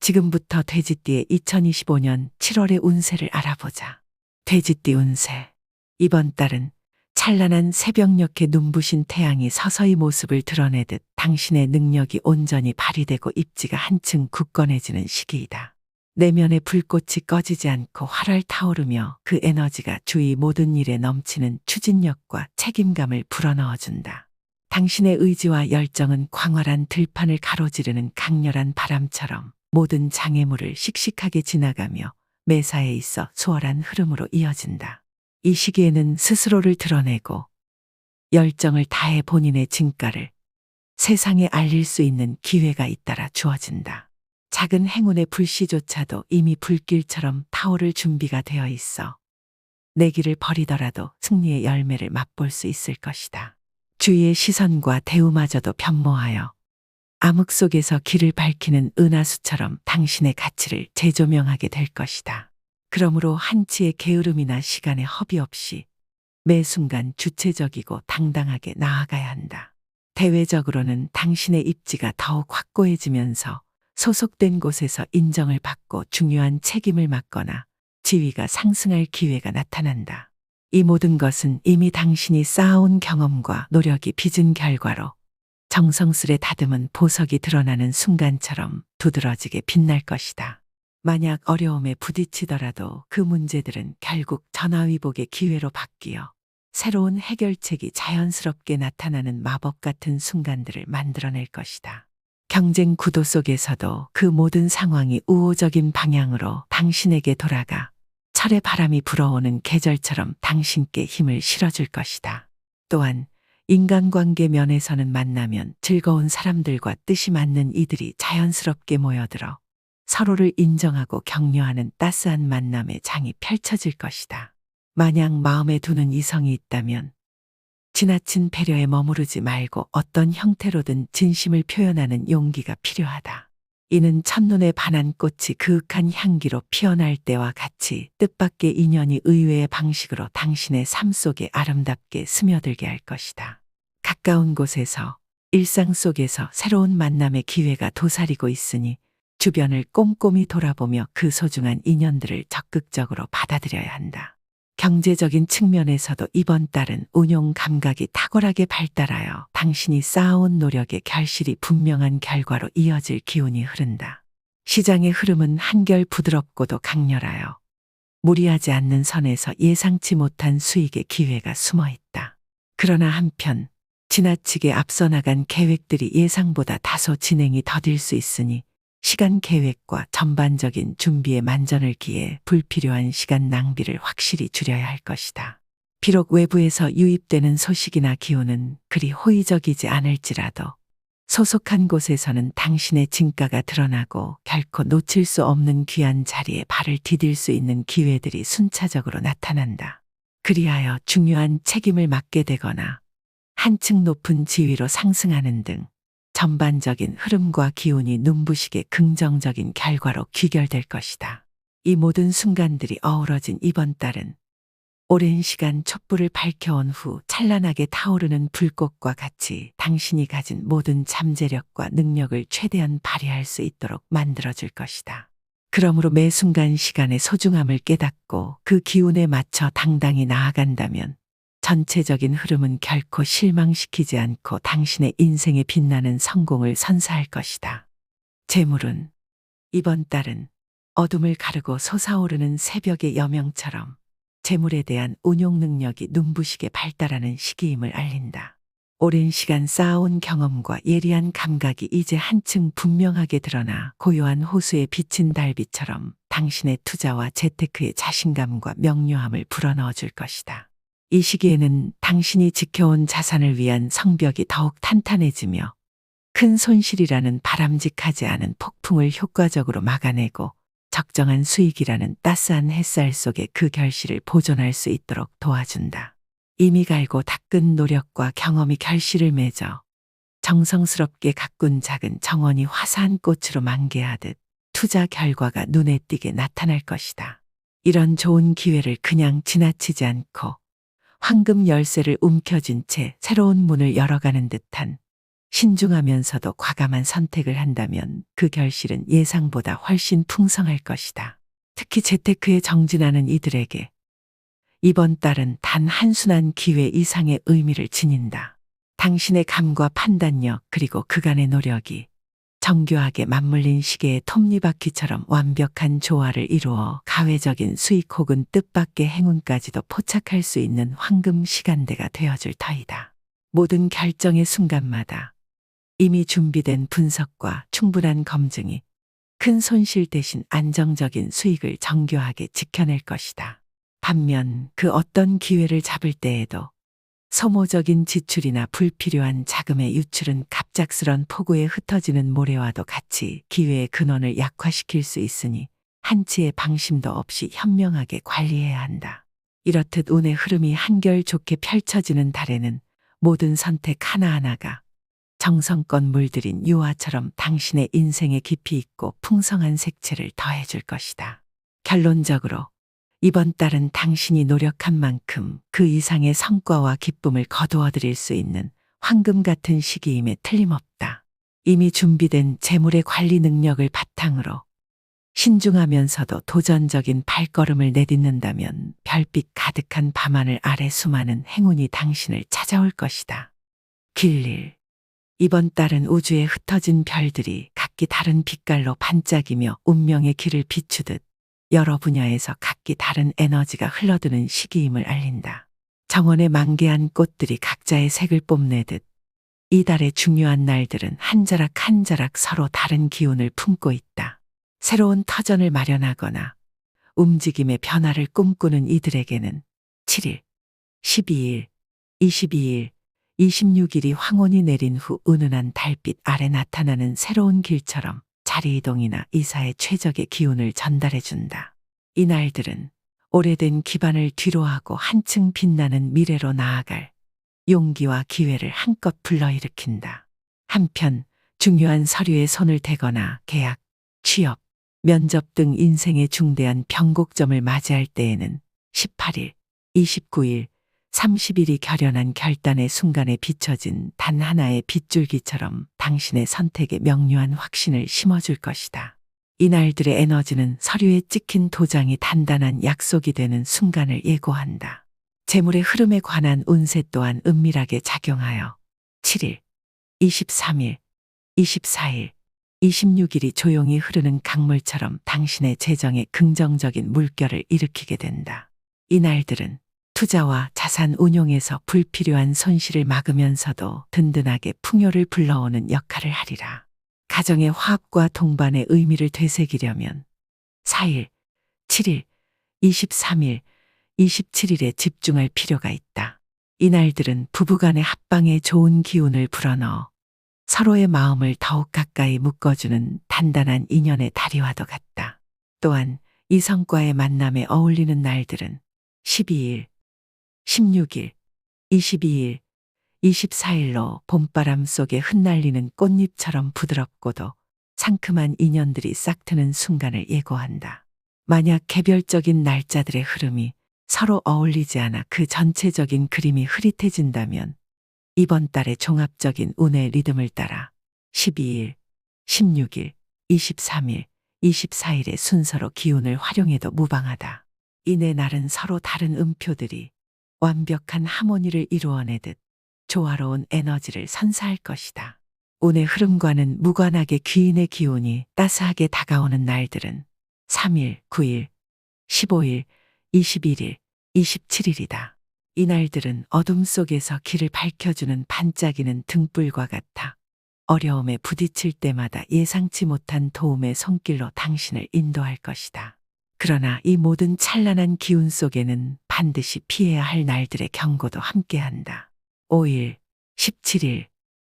지금부터 돼지띠의 2025년 7월의 운세를 알아보자. 돼지띠 운세. 이번 달은 찬란한 새벽녘에 눈부신 태양이 서서히 모습을 드러내듯 당신의 능력이 온전히 발휘되고 입지가 한층 굳건해지는 시기이다. 내면의 불꽃이 꺼지지 않고 활활 타오르며 그 에너지가 주위 모든 일에 넘치는 추진력과 책임감을 불어넣어준다. 당신의 의지와 열정은 광활한 들판을 가로지르는 강렬한 바람처럼 모든 장애물을 씩씩하게 지나가며 매사에 있어 수월한 흐름으로 이어진다. 이 시기에는 스스로를 드러내고 열정을 다해 본인의 진가를 세상에 알릴 수 있는 기회가 잇따라 주어진다. 작은 행운의 불씨조차도 이미 불길처럼 타오를 준비가 되어 있어 내 길을 버리더라도 승리의 열매를 맛볼 수 있을 것이다. 주위의 시선과 대우마저도 변모하여 암흑 속에서 길을 밝히는 은하수처럼 당신의 가치를 재조명하게 될 것이다. 그러므로 한치의 게으름이나 시간의 허비 없이 매 순간 주체적이고 당당하게 나아가야 한다. 대외적으로는 당신의 입지가 더욱 확고해지면서 소속된 곳에서 인정을 받고 중요한 책임을 맡거나 지위가 상승할 기회가 나타난다. 이 모든 것은 이미 당신이 쌓아온 경험과 노력이 빚은 결과로 정성스레 다듬은 보석이 드러나는 순간처럼 두드러지게 빛날 것이다. 만약 어려움에 부딪히더라도 그 문제들은 결국 전화위복의 기회로 바뀌어 새로운 해결책이 자연스럽게 나타나는 마법 같은 순간들을 만들어낼 것이다. 경쟁 구도 속에서도 그 모든 상황이 우호적인 방향으로 당신에게 돌아가 철의 바람이 불어오는 계절처럼 당신께 힘을 실어줄 것이다. 또한 인간관계 면에서는 만나면 즐거운 사람들과 뜻이 맞는 이들이 자연스럽게 모여들어 서로를 인정하고 격려하는 따스한 만남의 장이 펼쳐질 것이다. 만약 마음에 두는 이성이 있다면 지나친 배려에 머무르지 말고 어떤 형태로든 진심을 표현하는 용기가 필요하다. 이는 첫눈에 반한 꽃이 그윽한 향기로 피어날 때와 같이 뜻밖의 인연이 의외의 방식으로 당신의 삶 속에 아름답게 스며들게 할 것이다. 가까운 곳에서 일상 속에서 새로운 만남의 기회가 도사리고 있으니 주변을 꼼꼼히 돌아보며 그 소중한 인연들을 적극적으로 받아들여야 한다. 경제적인 측면에서도 이번 달은 운용 감각이 탁월하게 발달하여 당신이 쌓아온 노력의 결실이 분명한 결과로 이어질 기운이 흐른다. 시장의 흐름은 한결 부드럽고도 강렬하여 무리하지 않는 선에서 예상치 못한 수익의 기회가 숨어 있다. 그러나 한편 지나치게 앞서 나간 계획들이 예상보다 다소 진행이 더딜 수 있으니 시간 계획과 전반적인 준비에 만전을 기해 불필요한 시간 낭비를 확실히 줄여야 할 것이다. 비록 외부에서 유입되는 소식이나 기운은 그리 호의적이지 않을지라도 소속한 곳에서는 당신의 진가가 드러나고 결코 놓칠 수 없는 귀한 자리에 발을 디딜 수 있는 기회들이 순차적으로 나타난다. 그리하여 중요한 책임을 맡게 되거나 한층 높은 지위로 상승하는 등 전반적인 흐름과 기운이 눈부시게 긍정적인 결과로 귀결될 것이다. 이 모든 순간들이 어우러진 이번 달은 오랜 시간 촛불을 밝혀온 후 찬란하게 타오르는 불꽃과 같이 당신이 가진 모든 잠재력과 능력을 최대한 발휘할 수 있도록 만들어줄 것이다. 그러므로 매 순간 시간의 소중함을 깨닫고 그 기운에 맞춰 당당히 나아간다면 전체적인 흐름은 결코 실망시키지 않고 당신의 인생에 빛나는 성공을 선사할 것이다. 재물은 이번 달은 어둠을 가르고 솟아오르는 새벽의 여명처럼 재물에 대한 운용 능력이 눈부시게 발달하는 시기임을 알린다. 오랜 시간 쌓아온 경험과 예리한 감각이 이제 한층 분명하게 드러나 고요한 호수에 비친 달빛처럼 당신의 투자와 재테크의 자신감과 명료함을 불어넣어 줄 것이다. 이 시기에는 당신이 지켜온 자산을 위한 성벽이 더욱 탄탄해지며 큰 손실이라는 바람직하지 않은 폭풍을 효과적으로 막아내고 적정한 수익이라는 따스한 햇살 속에 그 결실을 보존할 수 있도록 도와준다. 이미 갈고 닦은 노력과 경험이 결실을 맺어 정성스럽게 가꾼 작은 정원이 화사한 꽃으로 만개하듯 투자 결과가 눈에 띄게 나타날 것이다. 이런 좋은 기회를 그냥 지나치지 않고 황금 열쇠를 움켜쥔 채 새로운 문을 열어가는 듯한 신중하면서도 과감한 선택을 한다면 그 결실은 예상보다 훨씬 풍성할 것이다. 특히 재테크에 정진하는 이들에게 이번 달은 단 한순한 기회 이상의 의미를 지닌다. 당신의 감과 판단력 그리고 그간의 노력이 정교하게 맞물린 시계의 톱니바퀴처럼 완벽한 조화를 이루어 가외적인 수익 혹은 뜻밖의 행운까지도 포착할 수 있는 황금 시간대가 되어줄 터이다. 모든 결정의 순간마다 이미 준비된 분석과 충분한 검증이 큰 손실 대신 안정적인 수익을 정교하게 지켜낼 것이다. 반면 그 어떤 기회를 잡을 때에도 소모적인 지출이나 불필요한 자금의 유출은 갑작스런 폭우에 흩어지는 모래와도 같이 기회의 근원을 약화시킬 수 있으니 한치의 방심도 없이 현명하게 관리해야 한다. 이렇듯 운의 흐름이 한결 좋게 펼쳐지는 달에는 모든 선택 하나하나가 정성껏 물들인 유화처럼 당신의 인생에 깊이 있고 풍성한 색채를 더해줄 것이다. 결론적으로 이번 달은 당신이 노력한 만큼 그 이상의 성과와 기쁨을 거두어 드릴 수 있는 황금 같은 시기임에 틀림없다. 이미 준비된 재물의 관리 능력을 바탕으로 신중하면서도 도전적인 발걸음을 내딛는다면 별빛 가득한 밤하늘 아래 수많은 행운이 당신을 찾아올 것이다. 길일 이번 달은 우주에 흩어진 별들이 각기 다른 빛깔로 반짝이며 운명의 길을 비추듯 여러 분야에서 각기 다른 에너지가 흘러드는 시기임을 알린다. 정원의 만개한 꽃들이 각자의 색을 뽐내듯 이 달의 중요한 날들은 한 자락 한 자락 서로 다른 기운을 품고 있다. 새로운 터전을 마련하거나 움직임의 변화를 꿈꾸는 이들에게는 7일, 12일, 22일, 26일이 황혼이 내린 후 은은한 달빛 아래 나타나는 새로운 길처럼 자리이동이나 이사의 최적의 기운을 전달해준다. 이 날들은 오래된 기반을 뒤로하고 한층 빛나는 미래로 나아갈 용기와 기회를 한껏 불러일으킨다. 한편 중요한 서류에 손을 대거나 계약, 취업, 면접 등 인생의 중대한 변곡점을 맞이할 때에는 18일, 29일, 30일이 결연한 결단의 순간에 비춰진 단 하나의 빗줄기처럼 당신의 선택에 명료한 확신을 심어줄 것이다. 이 날들의 에너지는 서류에 찍힌 도장이 단단한 약속이 되는 순간을 예고한다. 재물의 흐름에 관한 운세 또한 은밀하게 작용하여 7일, 23일, 24일, 26일이 조용히 흐르는 강물처럼 당신의 재정에 긍정적인 물결을 일으키게 된다. 이 날들은 투자와 자산 운용에서 불필요한 손실을 막으면서도 든든하게 풍요를 불러오는 역할을 하리라. 가정의 화합과 동반의 의미를 되새기려면 4일, 7일, 23일, 27일에 집중할 필요가 있다. 이 날들은 부부간의 합방에 좋은 기운을 불어넣어 서로의 마음을 더욱 가까이 묶어주는 단단한 인연의 다리와도 같다. 또한 이성과의 만남에 어울리는 날들은 12일, 16일, 22일, 24일로 봄바람 속에 흩날리는 꽃잎처럼 부드럽고도 상큼한 인연들이 싹트는 순간을 예고한다. 만약 개별적인 날짜들의 흐름이 서로 어울리지 않아 그 전체적인 그림이 흐릿해진다면 이번 달의 종합적인 운의 리듬을 따라 12일, 16일, 23일, 24일의 순서로 기운을 활용해도 무방하다. 이 네 날은 서로 다른 음표들이 완벽한 하모니를 이루어내듯 조화로운 에너지를 선사할 것이다. 운의 흐름과는 무관하게 귀인의 기운이 따스하게 다가오는 날들은 3일, 9일, 15일, 21일, 27일이다. 이 날들은 어둠 속에서 길을 밝혀주는 반짝이는 등불과 같아 어려움에 부딪힐 때마다 예상치 못한 도움의 손길로 당신을 인도할 것이다. 그러나 이 모든 찬란한 기운 속에는 반드시 피해야 할 날들의 경고도 함께한다. 5일, 17일,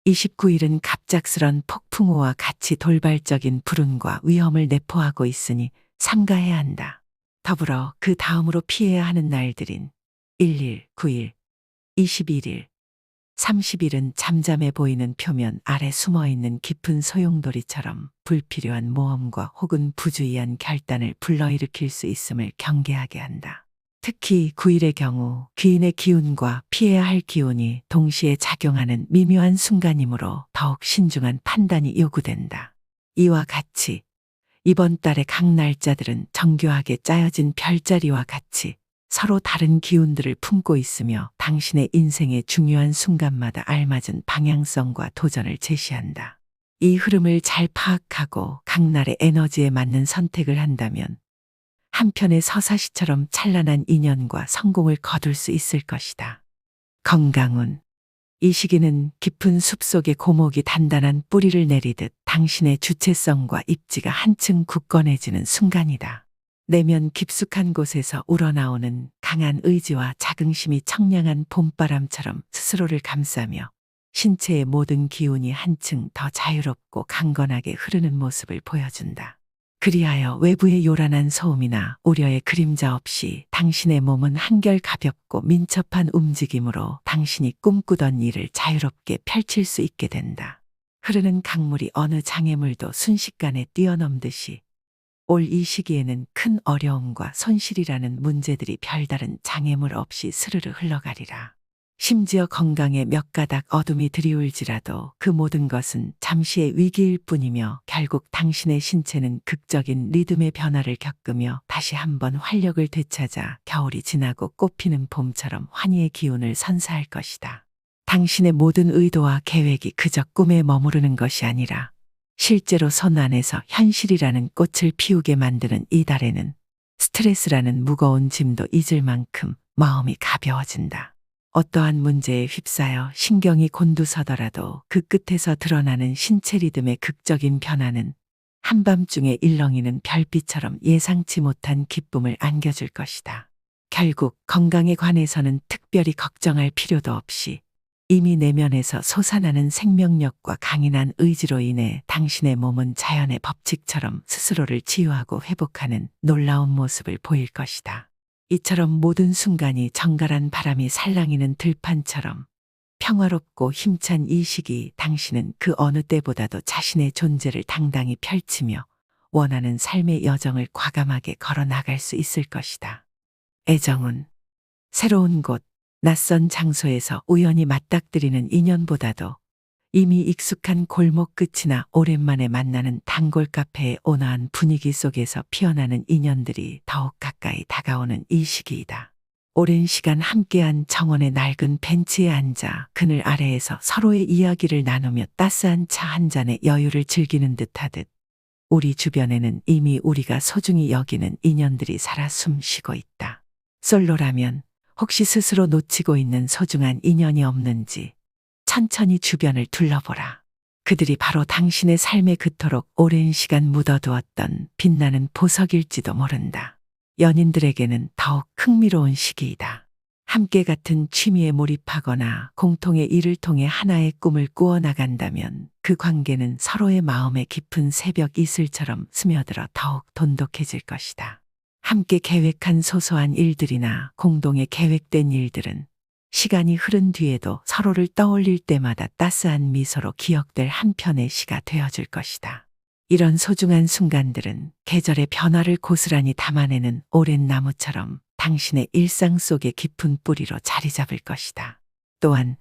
29일은 갑작스런 폭풍우와 같이 돌발적인 불운과 위험을 내포하고 있으니 삼가해야 한다. 더불어 그 다음으로 피해야 하는 날들인 1일, 9일, 21일, 30일은 잠잠해 보이는 표면 아래 숨어있는 깊은 소용돌이처럼 불필요한 모험과 혹은 부주의한 결단을 불러일으킬 수 있음을 경계하게 한다. 특히 9일의 경우 귀인의 기운과 피해야 할 기운이 동시에 작용하는 미묘한 순간이므로 더욱 신중한 판단이 요구된다. 이와 같이 이번 달의 각 날짜들은 정교하게 짜여진 별자리와 같이 서로 다른 기운들을 품고 있으며 당신의 인생의 중요한 순간마다 알맞은 방향성과 도전을 제시한다. 이 흐름을 잘 파악하고 각 날의 에너지에 맞는 선택을 한다면 한편의 서사시처럼 찬란한 인연과 성공을 거둘 수 있을 것이다. 건강운. 이 시기는 깊은 숲속의 고목이 단단한 뿌리를 내리듯 당신의 주체성과 입지가 한층 굳건해지는 순간이다. 내면 깊숙한 곳에서 우러나오는 강한 의지와 자긍심이 청량한 봄바람처럼 스스로를 감싸며 신체의 모든 기운이 한층 더 자유롭고 강건하게 흐르는 모습을 보여준다. 그리하여 외부의 요란한 소음이나 우려의 그림자 없이 당신의 몸은 한결 가볍고 민첩한 움직임으로 당신이 꿈꾸던 일을 자유롭게 펼칠 수 있게 된다. 흐르는 강물이 어느 장애물도 순식간에 뛰어넘듯이 올 이 시기에는 큰 어려움과 손실이라는 문제들이 별다른 장애물 없이 스르르 흘러가리라. 심지어 건강에 몇 가닥 어둠이 드리울지라도 그 모든 것은 잠시의 위기일 뿐이며 결국 당신의 신체는 극적인 리듬의 변화를 겪으며 다시 한번 활력을 되찾아 겨울이 지나고 꽃피는 봄처럼 환희의 기운을 선사할 것이다. 당신의 모든 의도와 계획이 그저 꿈에 머무르는 것이 아니라 실제로 손 안에서 현실이라는 꽃을 피우게 만드는 이 달에는 스트레스라는 무거운 짐도 잊을 만큼 마음이 가벼워진다. 어떠한 문제에 휩싸여 신경이 곤두서더라도 그 끝에서 드러나는 신체 리듬의 극적인 변화는 한밤중에 일렁이는 별빛처럼 예상치 못한 기쁨을 안겨줄 것이다. 결국 건강에 관해서는 특별히 걱정할 필요도 없이 이미 내면에서 솟아나는 생명력과 강인한 의지로 인해 당신의 몸은 자연의 법칙처럼 스스로를 치유하고 회복하는 놀라운 모습을 보일 것이다. 이처럼 모든 순간이 정갈한 바람이 살랑이는 들판처럼 평화롭고 힘찬 이 시기 당신은 그 어느 때보다도 자신의 존재를 당당히 펼치며 원하는 삶의 여정을 과감하게 걸어 나갈 수 있을 것이다. 애정은 새로운 곳, 낯선 장소에서 우연히 맞닥뜨리는 인연보다도 이미 익숙한 골목 끝이나 오랜만에 만나는 단골 카페의 온화한 분위기 속에서 피어나는 인연들이 더욱 가까이 다가오는 이 시기이다. 오랜 시간 함께한 정원의 낡은 벤치에 앉아 그늘 아래에서 서로의 이야기를 나누며 따스한 차 한 잔의 여유를 즐기는 듯하듯 우리 주변에는 이미 우리가 소중히 여기는 인연들이 살아 숨쉬고 있다. 솔로라면 혹시 스스로 놓치고 있는 소중한 인연이 없는지 천천히 주변을 둘러보라. 그들이 바로 당신의 삶에 그토록 오랜 시간 묻어두었던 빛나는 보석일지도 모른다. 연인들에게는 더욱 흥미로운 시기이다. 함께 같은 취미에 몰입하거나 공통의 일을 통해 하나의 꿈을 꾸어나간다면 그 관계는 서로의 마음에 깊은 새벽 이슬처럼 스며들어 더욱 돈독해질 것이다. 함께 계획한 소소한 일들이나 공동의 계획된 일들은 시간이 흐른 뒤에도 서로를 떠올릴 때마다 따스한 미소로 기억될 한편의 시가 되어줄 것이다. 이런 소중한 순간들은 계절의 변화를 고스란히 담아내는 오랜 나무처럼 당신의 일상 속의 깊은 뿌리로 자리 잡을 것이다. 또한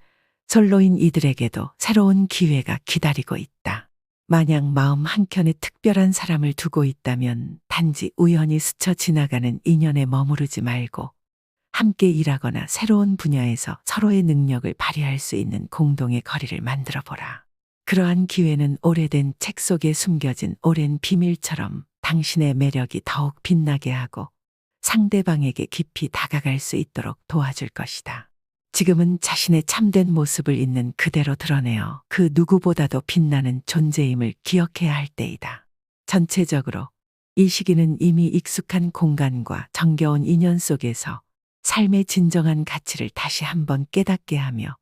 솔로인 이들에게도 새로운 기회가 기다리고 있다. 만약 마음 한켠에 특별한 사람을 두고 있다면 단지 우연히 스쳐 지나가는 인연에 머무르지 말고 함께 일하거나 새로운 분야에서 서로의 능력을 발휘할 수 있는 공동의 거리를 만들어 보라. 그러한 기회는 오래된 책 속에 숨겨진 오랜 비밀처럼 당신의 매력이 더욱 빛나게 하고 상대방에게 깊이 다가갈 수 있도록 도와줄 것이다. 지금은 자신의 참된 모습을 있는 그대로 드러내어 그 누구보다도 빛나는 존재임을 기억해야 할 때이다. 전체적으로 이 시기는 이미 익숙한 공간과 정겨운 인연 속에서 삶의 진정한 가치를 다시 한번 깨닫게 하며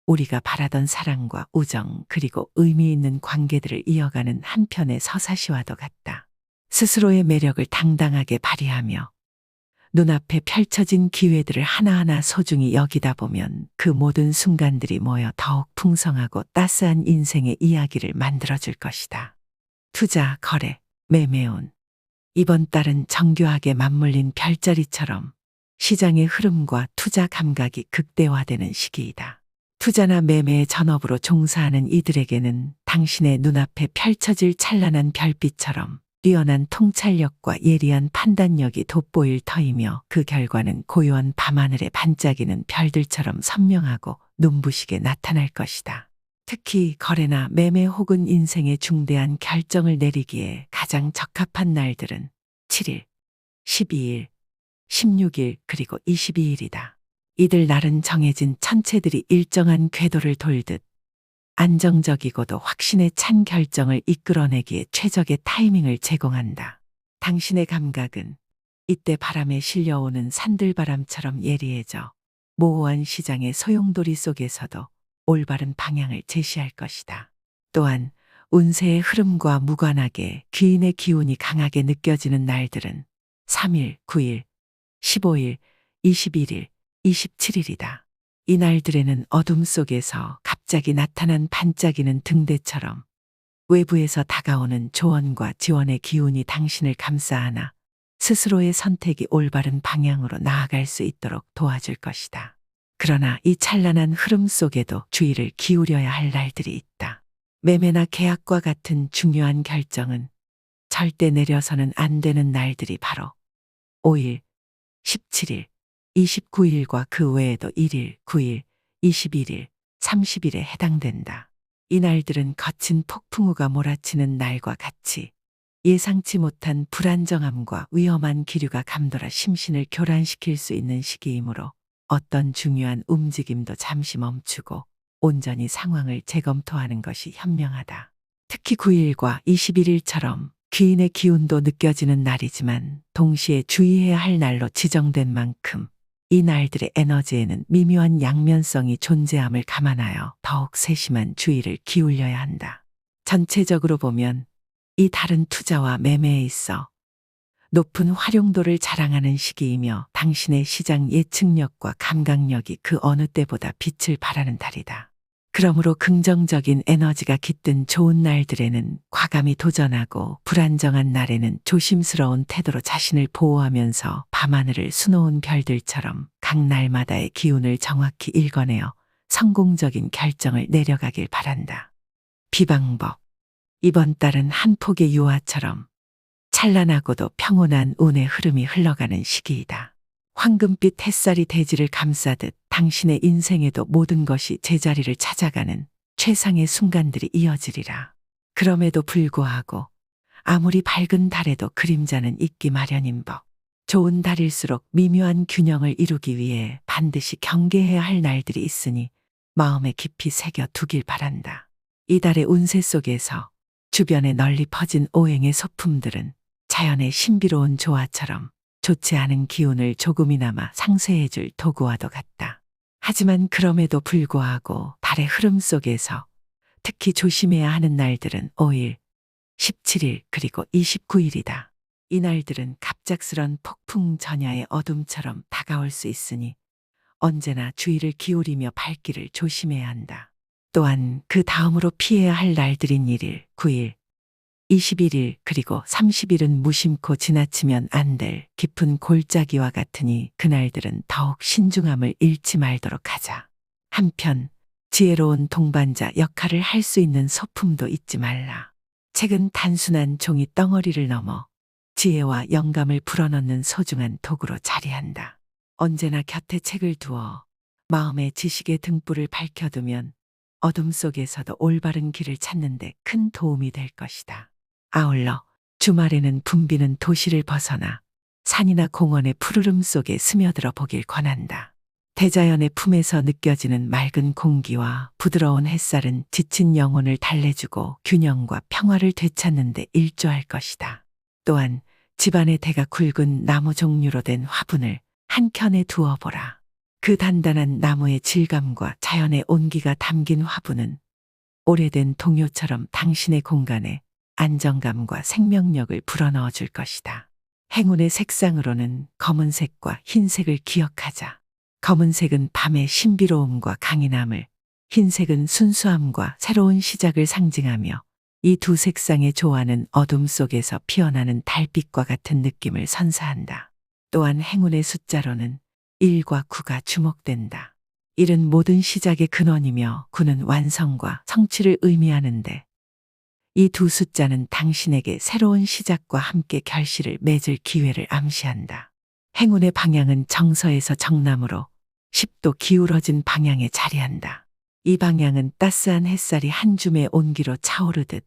우리가 바라던 사랑과 우정 그리고 의미 있는 관계들을 이어가는 한편의 서사시와도 같다. 스스로의 매력을 당당하게 발휘하며 눈앞에 펼쳐진 기회들을 하나하나 소중히 여기다 보면 그 모든 순간들이 모여 더욱 풍성하고 따스한 인생의 이야기를 만들어줄 것이다. 투자, 거래, 매매운. 이번 달은 정교하게 맞물린 별자리처럼 시장의 흐름과 투자 감각이 극대화되는 시기이다. 투자나 매매의 전업으로 종사하는 이들에게는 당신의 눈앞에 펼쳐질 찬란한 별빛처럼 뛰어난 통찰력과 예리한 판단력이 돋보일 터이며 그 결과는 고요한 밤하늘에 반짝이는 별들처럼 선명하고 눈부시게 나타날 것이다. 특히 거래나 매매 혹은 인생의 중대한 결정을 내리기에 가장 적합한 날들은 7일, 12일, 16일 그리고 22일이다. 이들 날은 정해진 천체들이 일정한 궤도를 돌듯 안정적이고도 확신에 찬 결정을 이끌어내기에 최적의 타이밍을 제공한다. 당신의 감각은 이때 바람에 실려오는 산들바람처럼 예리해져 모호한 시장의 소용돌이 속에서도 올바른 방향을 제시할 것이다. 또한 운세의 흐름과 무관하게 귀인의 기운이 강하게 느껴지는 날들은 3일, 9일, 15일, 21일, 27일이다. 이 날들에는 어둠 속에서 갑자기 나타난 반짝이는 등대처럼 외부에서 다가오는 조언과 지원의 기운이 당신을 감싸 안아 스스로의 선택이 올바른 방향으로 나아갈 수 있도록 도와줄 것이다. 그러나 이 찬란한 흐름 속에도 주의를 기울여야 할 날들이 있다. 매매나 계약과 같은 중요한 결정은 절대 내려서는 안 되는 날들이 바로 5일, 17일, 29일과 그 외에도 1일, 9일, 21일, 30일에 해당된다. 이 날들은 거친 폭풍우가 몰아치는 날과 같이 예상치 못한 불안정함과 위험한 기류가 감돌아 심신을 교란시킬 수 있는 시기이므로 어떤 중요한 움직임도 잠시 멈추고 온전히 상황을 재검토하는 것이 현명하다. 특히 9일과 21일처럼 귀인의 기운도 느껴지는 날이지만 동시에 주의해야 할 날로 지정된 만큼 이 날들의 에너지에는 미묘한 양면성이 존재함을 감안하여 더욱 세심한 주의를 기울여야 한다. 전체적으로 보면 이 달은 투자와 매매에 있어 높은 활용도를 자랑하는 시기이며 당신의 시장 예측력과 감각력이 그 어느 때보다 빛을 발하는 달이다. 그러므로 긍정적인 에너지가 깃든 좋은 날들에는 과감히 도전하고 불안정한 날에는 조심스러운 태도로 자신을 보호하면서 밤하늘을 수놓은 별들처럼 각 날마다의 기운을 정확히 읽어내어 성공적인 결정을 내려가길 바란다. 비방법. 이번 달은 한 폭의 유화처럼 찬란하고도 평온한 운의 흐름이 흘러가는 시기이다. 황금빛 햇살이 대지를 감싸듯 당신의 인생에도 모든 것이 제자리를 찾아가는 최상의 순간들이 이어지리라. 그럼에도 불구하고 아무리 밝은 달에도 그림자는 있기 마련인 법. 좋은 달일수록 미묘한 균형을 이루기 위해 반드시 경계해야 할 날들이 있으니 마음에 깊이 새겨 두길 바란다. 이 달의 운세 속에서 주변에 널리 퍼진 오행의 소품들은 자연의 신비로운 조화처럼 좋지 않은 기운을 조금이나마 상쇄해줄 도구와도 같다. 하지만 그럼에도 불구하고 달의 흐름 속에서 특히 조심해야 하는 날들은 5일, 17일 그리고 29일이다. 이 날들은 갑작스런 폭풍 전야의 어둠처럼 다가올 수 있으니 언제나 주의를 기울이며 발길을 조심해야 한다. 또한 그 다음으로 피해야 할 날들인 1일, 9일, 21일 그리고 30일은 무심코 지나치면 안 될 깊은 골짜기와 같으니 그날들은 더욱 신중함을 잃지 말도록 하자. 한편 지혜로운 동반자 역할을 할 수 있는 소품도 잊지 말라. 책은 단순한 종이 덩어리를 넘어 지혜와 영감을 불어넣는 소중한 도구로 자리한다. 언제나 곁에 책을 두어 마음의 지식의 등불을 밝혀두면 어둠 속에서도 올바른 길을 찾는 데 큰 도움이 될 것이다. 아울러 주말에는 붐비는 도시를 벗어나 산이나 공원의 푸르름 속에 스며들어 보길 권한다. 대자연의 품에서 느껴지는 맑은 공기와 부드러운 햇살은 지친 영혼을 달래주고 균형과 평화를 되찾는 데 일조할 것이다. 또한 집안의 대가 굵은 나무 종류로 된 화분을 한 켠에 두어보라. 그 단단한 나무의 질감과 자연의 온기가 담긴 화분은 오래된 동요처럼 당신의 공간에 안정감과 생명력을 불어넣어 줄 것이다. 행운의 색상으로는 검은색과 흰색을 기억하자. 검은색은 밤의 신비로움과 강인함을, 흰색은 순수함과 새로운 시작을 상징하며 이 두 색상의 조화는 어둠 속에서 피어나는 달빛과 같은 느낌을 선사한다. 또한 행운의 숫자로는 1과 9가 주목된다. 1은 모든 시작의 근원이며 9는 완성과 성취를 의미하는데 이 두 숫자는 당신에게 새로운 시작과 함께 결실을 맺을 기회를 암시한다. 행운의 방향은 정서에서 정남으로 10도 기울어진 방향에 자리한다. 이 방향은 따스한 햇살이 한 줌의 온기로 차오르듯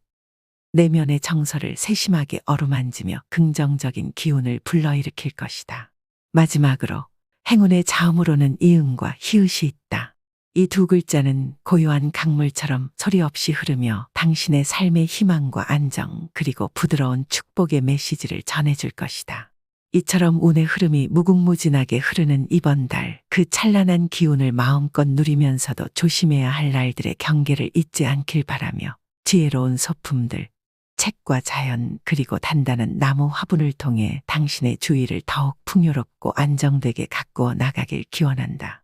내면의 정서를 세심하게 어루만지며 긍정적인 기운을 불러일으킬 것이다. 마지막으로 행운의 자음으로는 이응과 히읗이 있다. 이 두 글자는 고요한 강물처럼 소리 없이 흐르며 당신의 삶의 희망과 안정 그리고 부드러운 축복의 메시지를 전해줄 것이다. 이처럼 운의 흐름이 무궁무진하게 흐르는 이번 달, 그 찬란한 기운을 마음껏 누리면서도 조심해야 할 날들의 경계를 잊지 않길 바라며 지혜로운 소품들, 책과 자연 그리고 단단한 나무 화분을 통해 당신의 주위를 더욱 풍요롭고 안정되게 가꾸어 나가길 기원한다.